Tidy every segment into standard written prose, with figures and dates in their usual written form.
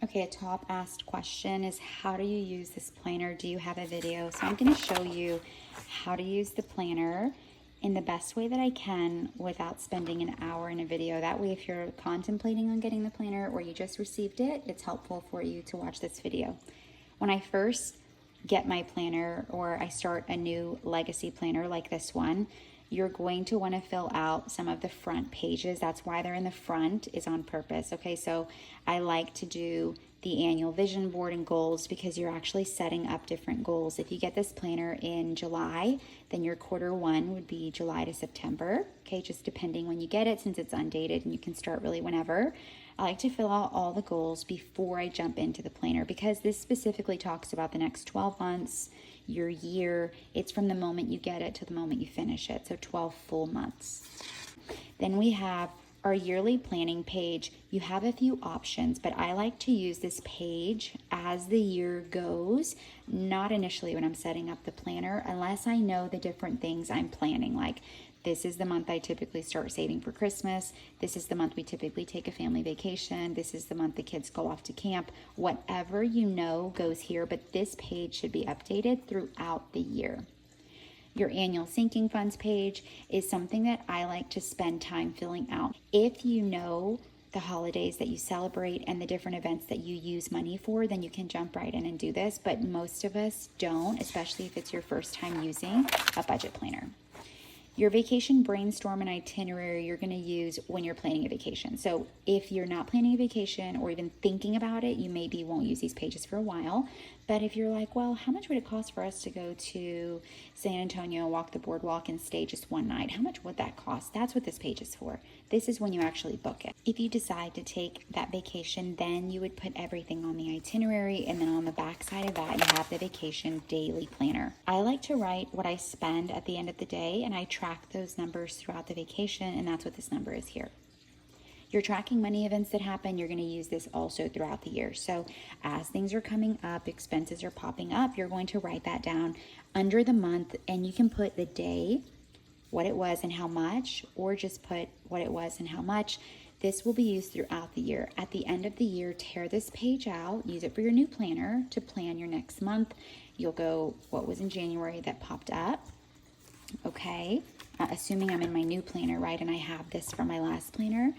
Okay, a top asked question is how do you use this planner? Do you have a video? So I'm going to show you how to use the planner in the best way that I can without spending an hour in a video. That way, if you're contemplating on getting the planner or you just received it, it's helpful for you to watch this video. When I first get my planner or I start a new legacy planner like this one, you're going to want to fill out some of the front pages. That's why they're in the front, is on purpose. Okay, so I like to do the annual vision board and goals because you're actually setting up different goals. If you get this planner in July, then your quarter one would be July to September. Okay, just depending when you get it, since it's undated and you can start really whenever. I like to fill out all the goals before I jump into the planner because this specifically talks about the next 12 months, your year. It's from the moment you get it to the moment you finish it, so 12 full months. Then we have our yearly planning page. You have a few options, but I like to use this page as the year goes, not initially when I'm setting up the planner, unless I know the different things I'm planning, like this is the month I typically start saving for Christmas. This is the month we typically take a family vacation. This is the month the kids go off to camp. Whatever you know goes here, but this page should be updated throughout the year. Your annual sinking funds page is something that I like to spend time filling out. If you know the holidays that you celebrate and the different events that you use money for, then you can jump right in and do this, but most of us don't, especially if it's your first time using a budget planner. Your vacation brainstorm and itinerary you're going to use when you're planning a vacation. So if you're not planning a vacation or even thinking about it, you maybe won't use these pages for a while. But if you're like, well, how much would it cost for us to go to San Antonio, walk the boardwalk, and stay just one night? How much would that cost? That's what this page is for. This is when you actually book it. If you decide to take that vacation, then you would put everything on the itinerary, and then on the back side of that, you have the vacation daily planner. I like to write what I spend at the end of the day, and I track those numbers throughout the vacation, and that's what this number is here. You're tracking money events that happen. You're going to use this also throughout the year. So as things are coming up, expenses are popping up, you're going to write that down under the month, and you can put the day, what it was and how much, or just put what it was and how much. This will be used throughout the year. At the end of the year, tear this page out, use it for your new planner to plan your next month. You'll go, what was in January that popped up? Okay, assuming I'm in my new planner, right, and I have this from my last planner.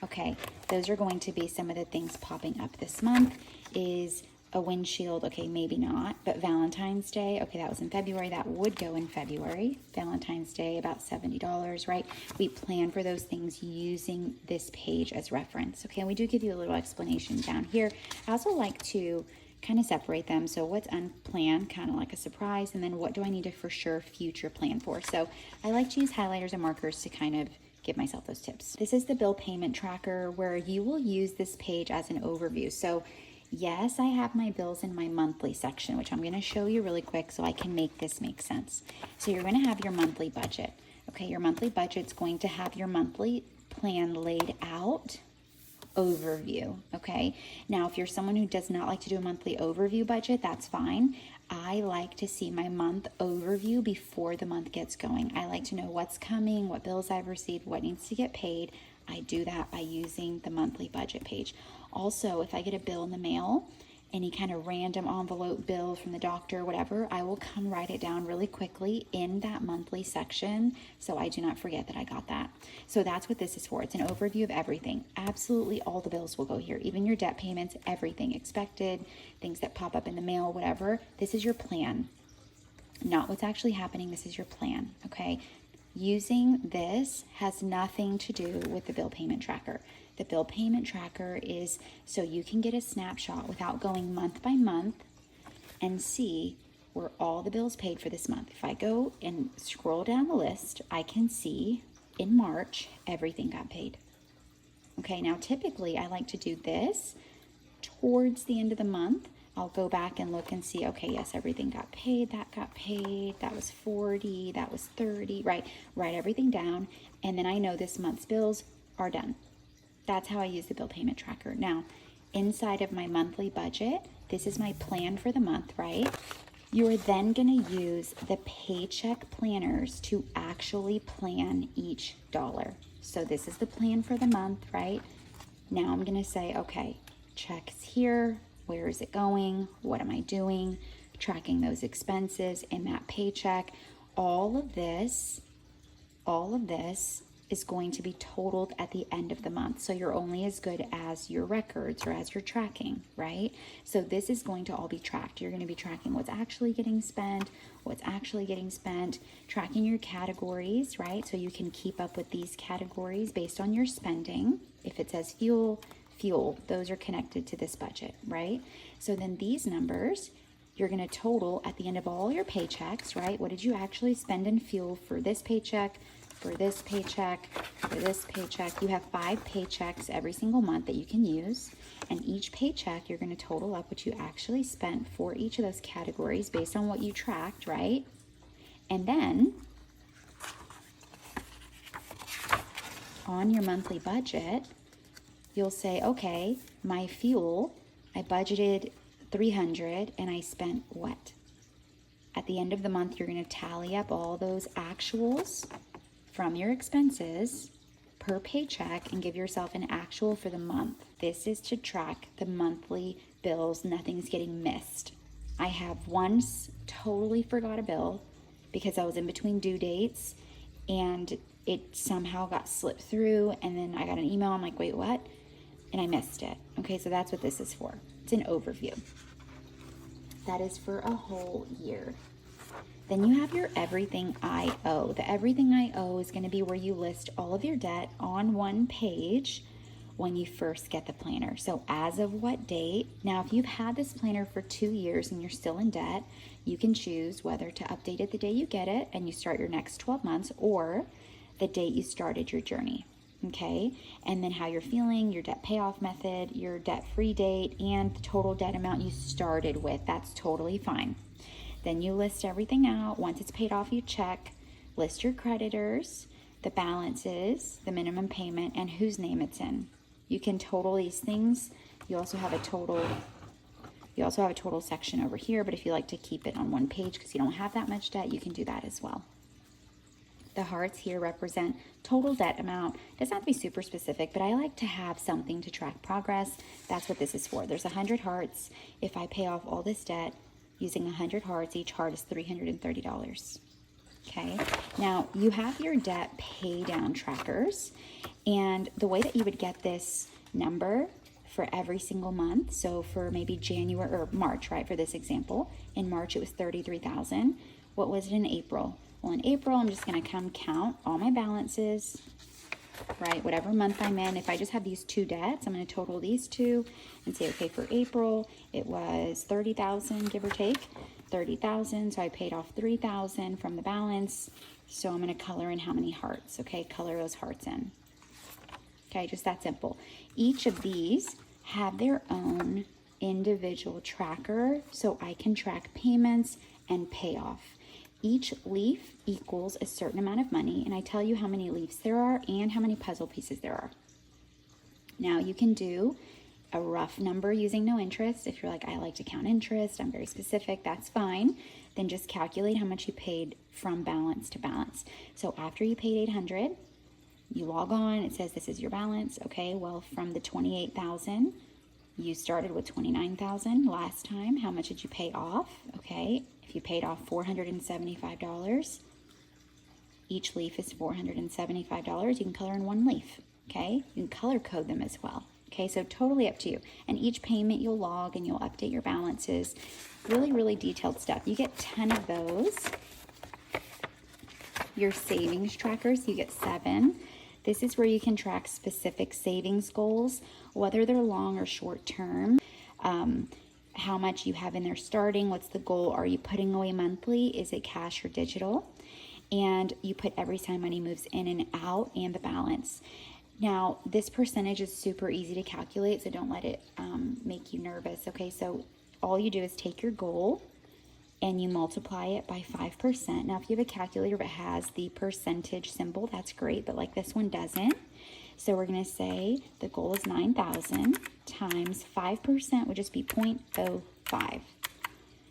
Okay, those are going to be some of the things popping up this month. Is a windshield, okay, maybe not, but Valentine's Day, okay, that was in February, that would go in February. Valentine's Day, about $70, right? We plan for those things using this page as reference, okay? And we do give you a little explanation down here. I also like to kind of separate them. So what's unplanned, kind of like a surprise, and then what do I need to for sure future plan for? So I like to use highlighters and markers to kind of give myself those tips. This is the bill payment tracker where you will use this page as an overview. So yes, I have my bills in my monthly section, which I'm going to show you really quick so I can make this make sense. So you're going to have your monthly budget. Okay, your monthly budget's going to have your monthly plan laid out. Overview. Okay, now if you're someone who does not like to do a monthly overview budget, that's fine. I like to see my month overview before the month gets going. I like to know what's coming, what bills I've received, what needs to get paid. I do that by using the monthly budget page. Also, if I get a bill in the mail, any kind of random envelope bill from the doctor, whatever, I will come write it down really quickly in that monthly section so I do not forget that I got that. So that's what this is for. It's an overview of everything. Absolutely all the bills will go here, even your debt payments, everything expected, things that pop up in the mail, whatever. This is your plan, not what's actually happening. This is your plan, okay? Using this has nothing to do with the bill payment tracker. The bill payment tracker is so you can get a snapshot without going month by month and see where all the bills paid for this month. If I go and scroll down the list, I can see in March, everything got paid. Okay, now typically I like to do this towards the end of the month. I'll go back and look and see, okay, yes, everything got paid, that was 40, that was 30, right? Write everything down, and then I know this month's bills are done. That's how I use the bill payment tracker. Now, inside of my monthly budget, this is my plan for the month, right? You are then going to use the paycheck planners to actually plan each dollar. So this is the plan for the month, right? Now I'm going to say, okay, checks here. Where is it going? What am I doing? Tracking those expenses in that paycheck. All of this is going to be totaled at the end of the month. So you're only as good as your records or as your tracking, right? So this is going to all be tracked. You're going to be tracking what's actually getting spent, tracking your categories, right? So you can keep up with these categories based on your spending. If it says fuel, those are connected to this budget, right? So then these numbers, you're going to total at the end of all your paychecks, right? What did you actually spend in fuel for this paycheck, for this paycheck, for this paycheck? You have 5 paychecks every single month that you can use. And each paycheck, you're going to total up what you actually spent for each of those categories based on what you tracked, right? And then on your monthly budget, you'll say, okay, my fuel, I budgeted $300 and I spent what? At the end of the month, you're going to tally up all those actuals from your expenses per paycheck and give yourself an actual for the month. This is to track the monthly bills. Nothing's getting missed. I have once totally forgot a bill because I was in between due dates and it somehow got slipped through, and then I got an email. I'm like, wait, what? And I missed it. Okay, so that's what this is for. It's an overview. That is for a whole year. Then you have your everything I owe. The everything I owe is going to be where you list all of your debt on one page when you first get the planner. So as of what date? Now, if you've had this planner for 2 years and you're still in debt, you can choose whether to update it the day you get it and you start your next 12 months or the date you started your journey. Okay, and then how you're feeling, your debt payoff method, your debt-free date, and the total debt amount you started with. That's totally fine. Then you list everything out. Once it's paid off, you check, list your creditors, the balances, the minimum payment, and whose name it's in. You can total these things. You also have a total section over here, but if you like to keep it on one page because you don't have that much debt, you can do that as well. The hearts here represent total debt amount. It doesn't have to be super specific, but I like to have something to track progress. That's what this is for. There's 100 hearts. If I pay off all this debt using 100 hearts, each heart is $330. Okay, now you have your debt pay down trackers, and the way that you would get this number for every single month, so for maybe January or March, right, for this example, in March it was $33,000. What was it in April? Well, in April, I'm just going to come count all my balances, right? Whatever month I'm in. If I just have these 2 debts, I'm going to total these 2 and say, okay, for April, it was $30,000, give or take, $30,000. So I paid off $3,000 from the balance. So I'm going to color in how many hearts, okay? Color those hearts in. Okay, just that simple. Each of these have their own individual tracker, so I can track payments and payoff. Each leaf equals a certain amount of money, and I tell you how many leaves there are and how many puzzle pieces there are. Now you can do a rough number using no interest. If you're like, I like to count interest, I'm very specific, that's fine. Then just calculate how much you paid from balance to balance. So after you paid $800, you log on, it says this is your balance. Okay, well, from the $28,000, you started with $29,000 last time. How much did you pay off? Okay, if you paid off $475, each leaf is $475. You can color in one leaf, okay? You can color code them as well, okay? So totally up to you. And each payment you'll log and you'll update your balances. Really, really detailed stuff. You get 10 of those. Your savings trackers, you get 7. This is where you can track specific savings goals, whether they're long or short term. How much you have in there starting, what's the goal, are you putting away monthly, is it cash or digital, and you put every time money moves in and out and the balance. Now this percentage is super easy to calculate, so don't let it make you nervous. Okay, so all you do is take your goal and you multiply it by 5%. Now if you have a calculator that has the percentage symbol, that's great, but like this one doesn't. So we're going to say the goal is 9,000 times 5% would just be 0.05.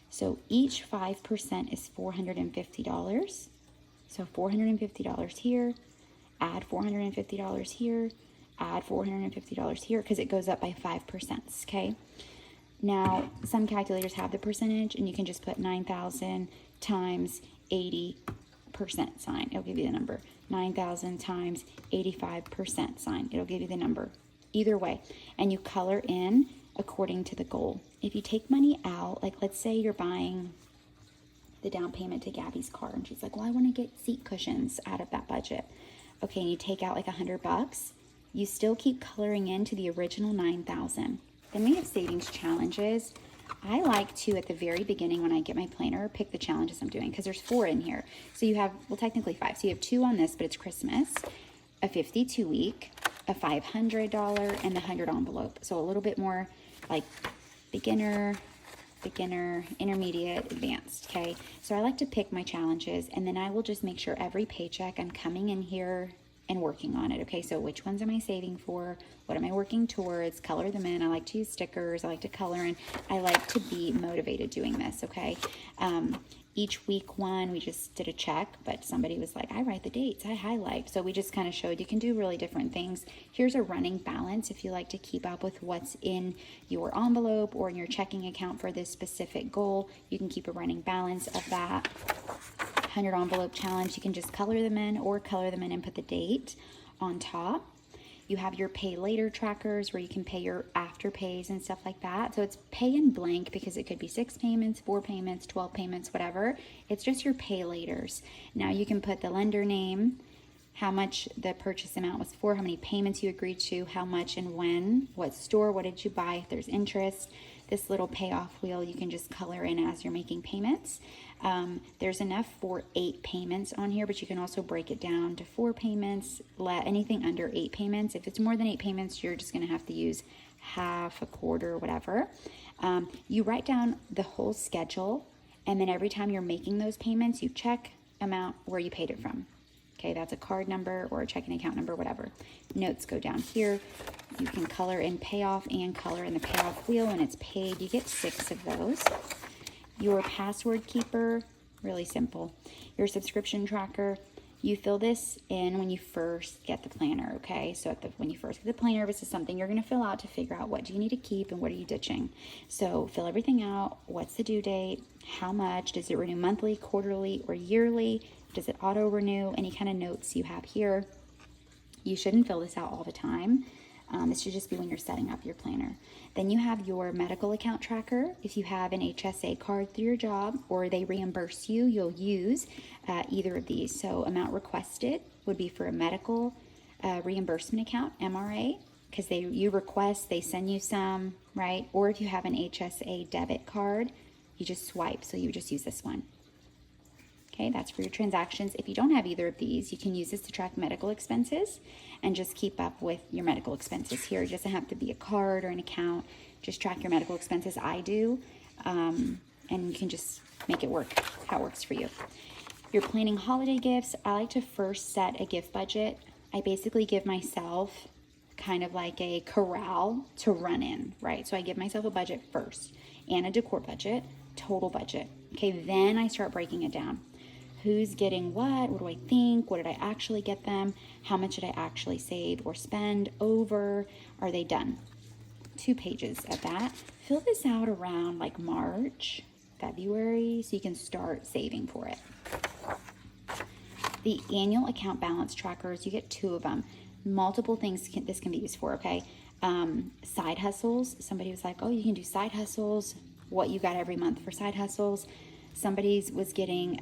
So each 5% is $450. So $450 here, add $450 here, add $450 here because it goes up by 5%, okay? Now, some calculators have the percentage, and you can just put 9,000 times 80% sign. It'll give you the number. 9,000 times 85% sign. It'll give you the number. Either way. And you color in according to the goal. If you take money out, like let's say you're buying the down payment to Gabby's car, and she's like, well, I want to get seat cushions out of that budget. Okay, and you take out like $100. You still keep coloring into the original 9,000. Then we have savings challenges. I like to, at the very beginning when I get my planner, pick the challenges I'm doing because there's 4 in here. So you have, well, technically 5. So you have 2 on this, but it's Christmas, a 52-week, a $500, and the 100 envelope. So a little bit more like beginner, intermediate, advanced, okay? So I like to pick my challenges, and then I will just make sure every paycheck I'm coming in here and working on it, okay? So which ones am I saving for? What am I working towards? Color them in. I like to use stickers. I like to color in. I like to be motivated doing this, okay? Each week one, we just did a check, but somebody was like, I write the dates, I highlight. So we just kind of showed you can do really different things. Here's a running balance if you like to keep up with what's in your envelope or in your checking account for this specific goal. You can keep a running balance of that. 100 envelope challenge, you can just color them in or color them in and put the date on top. You have your pay later trackers where you can pay your after pays and stuff like that. So it's pay in blank because it could be 6 payments, 4 payments, 12 payments, whatever. It's just your pay laters. Now you can put the lender name, how much the purchase amount was for, how many payments you agreed to, how much and when, what store, what did you buy, if there's interest. This little payoff wheel you can just color in as you're making payments. There's enough for 8 payments on here, but you can also break it down to 4 payments, anything under 8 payments. If it's more than 8 payments, you're just going to have to use half, a quarter, whatever. You write down the whole schedule, and then every time you're making those payments, you check amount where you paid it from. Okay, that's a card number or a checking account number, whatever. Notes go down here. You can color in payoff and color in the payoff wheel when it's paid. You get 6 of those. Your password keeper, really simple. Your subscription tracker, you fill this in when you first get the planner, okay? So when you first get the planner, this is something you're gonna fill out to figure out what do you need to keep and what are you ditching. So fill everything out. What's the due date? How much? Does it renew monthly, quarterly, or yearly? Does it auto renew? Any kind of notes you have here. You shouldn't fill this out all the time. This should just be when you're setting up your planner. Then you have your medical account tracker. If you have an HSA card through your job or they reimburse you, you'll use either of these. So amount requested would be for a medical reimbursement account, MRA, because you request, they send you some, right? Or if you have an HSA debit card, you just swipe. So you just use this one. Okay, that's for your transactions. If you don't have either of these, you can use this to track medical expenses and just keep up with your medical expenses here. It doesn't have to be a card or an account. Just track your medical expenses. I do, and you can just make it work how it works for you. You're planning holiday gifts. I like to first set a gift budget. I basically give myself kind of like a corral to run in, right? So I give myself a budget first and a decor budget, total budget. Okay, then I start breaking it down. Who's getting what? What do I think? What did I actually get them? How much did I actually save or spend over? Are they done? 2 pages of that. Fill this out around like March, February, so you can start saving for it. The annual account balance trackers, you get 2 of them. Multiple things this can be used for, okay? Side hustles. Somebody was like, oh, you can do side hustles. What you got every month for side hustles. Somebody was getting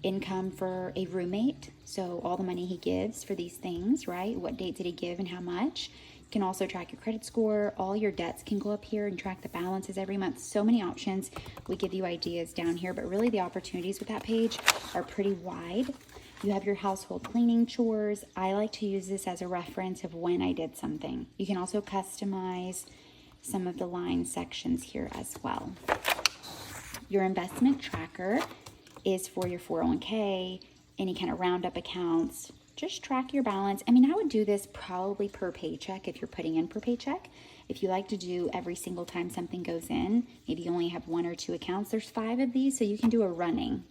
income for a roommate, so all the money he gives for these things, right? What date did he give and how much? You can also track your credit score. All your debts can go up here and track the balances every month. So many options. We give you ideas down here, but really the opportunities with that page are pretty wide. You have your household cleaning chores. I like to use this as a reference of when I did something. You can also customize some of the line sections here as well. Your investment tracker is for your 401k, any kind of roundup accounts. Just track your balance. I mean, I would do this probably per paycheck if you're putting in per paycheck. If you like to do every single time something goes in, maybe you only have 1 or 2 accounts. There's 5 of these, so you can do a running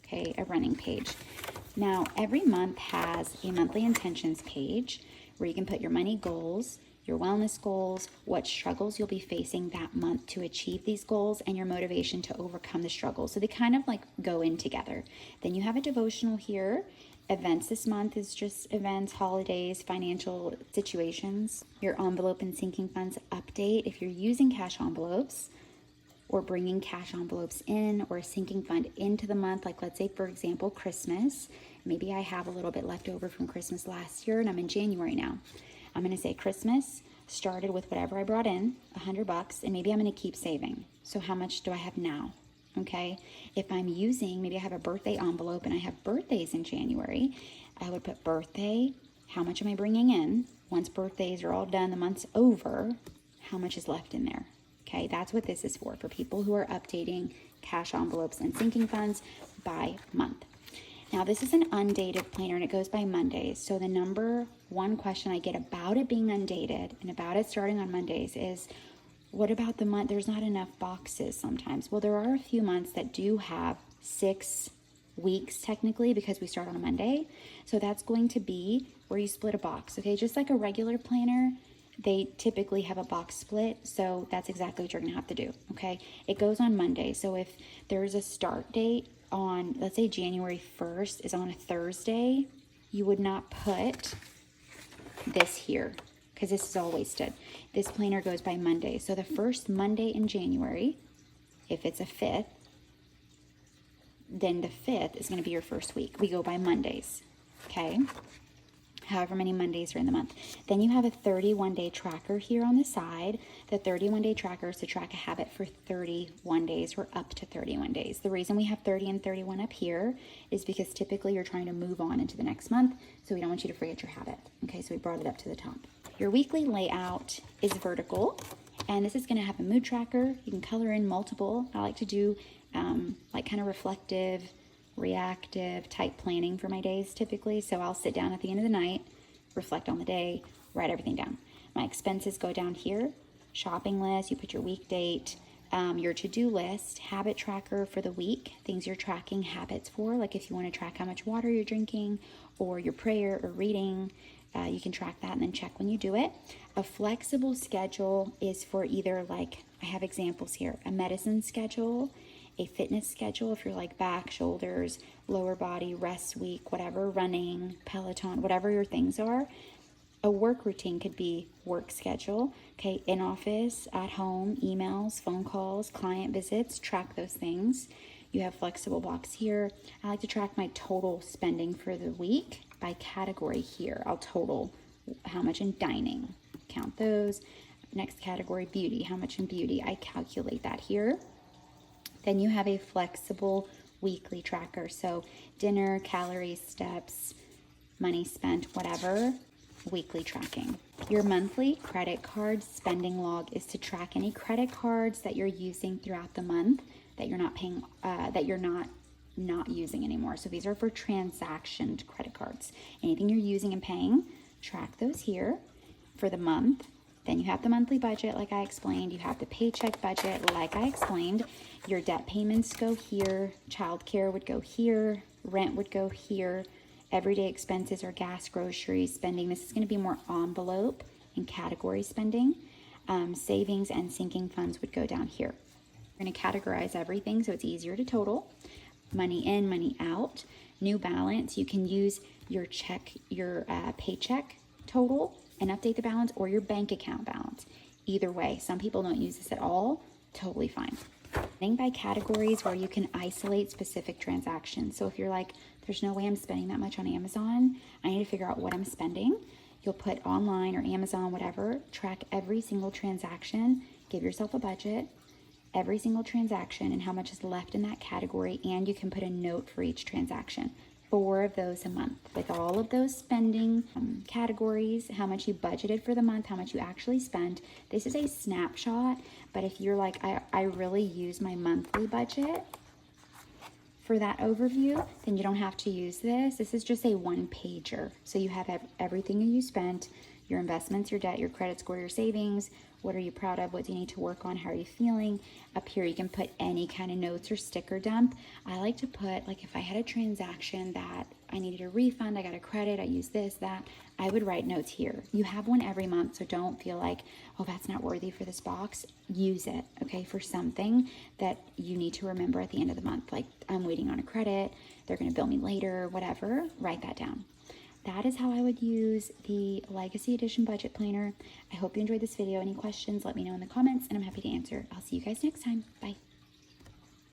page. Now, every month has a monthly intentions page where you can put your money goals, your wellness goals, what struggles you'll be facing that month to achieve these goals, and your motivation to overcome the struggles. So they kind of like go in together. Then you have a devotional here. Events this month is just events, holidays, financial situations. Your envelope and sinking funds update. If you're using cash envelopes or bringing cash envelopes in or a sinking fund into the month, like let's say, for example, Christmas. Maybe I have a little bit left over from Christmas last year and I'm in January now. I'm going to say Christmas started with whatever I brought in, $100, and maybe I'm going to keep saving. So how much do I have now? Okay. If I'm using, maybe I have a birthday envelope and I have birthdays in January, I would put birthday, how much am I bringing in? Once birthdays are all done, the month's over, how much is left in there? Okay. That's what this is for people who are updating cash envelopes and sinking funds by month. Now, this is an undated planner and it goes by Mondays. So the number one question I get about it being undated and about it starting on Mondays is, what about the month? There's not enough boxes sometimes. Well, there are a few months that do have 6 weeks technically because we start on a Monday. So that's going to be where you split a box. Okay, just like a regular planner, they typically have a box split. So that's exactly what you're going to have to do. Okay, it goes on Monday. So if there's a start date on, let's say January 1st is on a Thursday, you would not put this here because this is all wasted. This planner goes by Monday. So the first Monday in January, if it's a 5th, then the 5th is going to be your first week. We go by Mondays, okay? However many Mondays are in the month. Then you have a 31-day tracker here on the side. The 31-day tracker is to track a habit for 31 days or up to 31 days. The reason we have 30 and 31 up here is because typically you're trying to move on into the next month, so we don't want you to forget your habit. Okay, so we brought it up to the top. Your weekly layout is vertical, and this is going to have a mood tracker. You can color in multiple. I like to do like kind of reflective, reactive type planning for my days typically. So I'll sit down at the end of the night, reflect on the day, write everything down. My expenses go down here. Shopping list, you put your week date, your to-do list, habit tracker for the week, things you're tracking habits for, like if you want to track how much water you're drinking or your prayer or reading, you can track that and then check when you do it. A flexible schedule is for either, like I have examples here, a medicine schedule, a fitness schedule if you're like back, shoulders, lower body, rest week, whatever, running, Peloton, whatever your things are. A work routine could be work schedule, okay, in office, at home, emails, phone calls, client visits, track those things. You have flexible blocks here. I like to track my total spending for the week by category here. I'll total how much in dining, count those. Next category, beauty, how much in beauty. I calculate that here. Then you have a flexible weekly tracker. So dinner, calories, steps, money spent, whatever, weekly tracking. Your monthly credit card spending log is to track any credit cards that you're using throughout the month that you're not paying, that you're not using anymore. So these are for transactioned credit cards. Anything you're using and paying, track those here for the month. Then you have the monthly budget, like I explained. You have the paycheck budget, like I explained. Your debt payments go here. Childcare would go here. Rent would go here. Everyday expenses or gas, groceries, spending. This is going to be more envelope and category spending. Savings and sinking funds would go down here. We're going to categorize everything so it's easier to total. Money in, money out. New balance. You can use your paycheck total and update the balance, or your bank account balance. Either way, some people don't use this at all, totally fine. Spending by categories where you can isolate specific transactions. So if you're like, there's no way I'm spending that much on Amazon, I need to figure out what I'm spending. You'll put online or Amazon, whatever, track every single transaction, give yourself a budget, every single transaction and how much is left in that category, and you can put a note for each transaction. 4 of those a month with all of those spending categories, how much you budgeted for the month, how much you actually spent. This is a snapshot, but if you're like, I really use my monthly budget for that overview, then you don't have to use this. This is just a 1-pager. So you have everything you spent, your investments, your debt, your credit score, your savings. What are you proud of? What do you need to work on? How are you feeling? Up here, you can put any kind of notes or sticker dump. I like to put, like, if I had a transaction that I needed a refund, I got a credit, I used this, that, I would write notes here. You have one every month, so don't feel like, oh, that's not worthy for this box. Use it, okay, for something that you need to remember at the end of the month. Like, I'm waiting on a credit, they're going to bill me later, whatever. Write that down. That is how I would use the Legacy Edition Budget Planner. I hope you enjoyed this video. Any questions, let me know in the comments, and I'm happy to answer. I'll see you guys next time. Bye.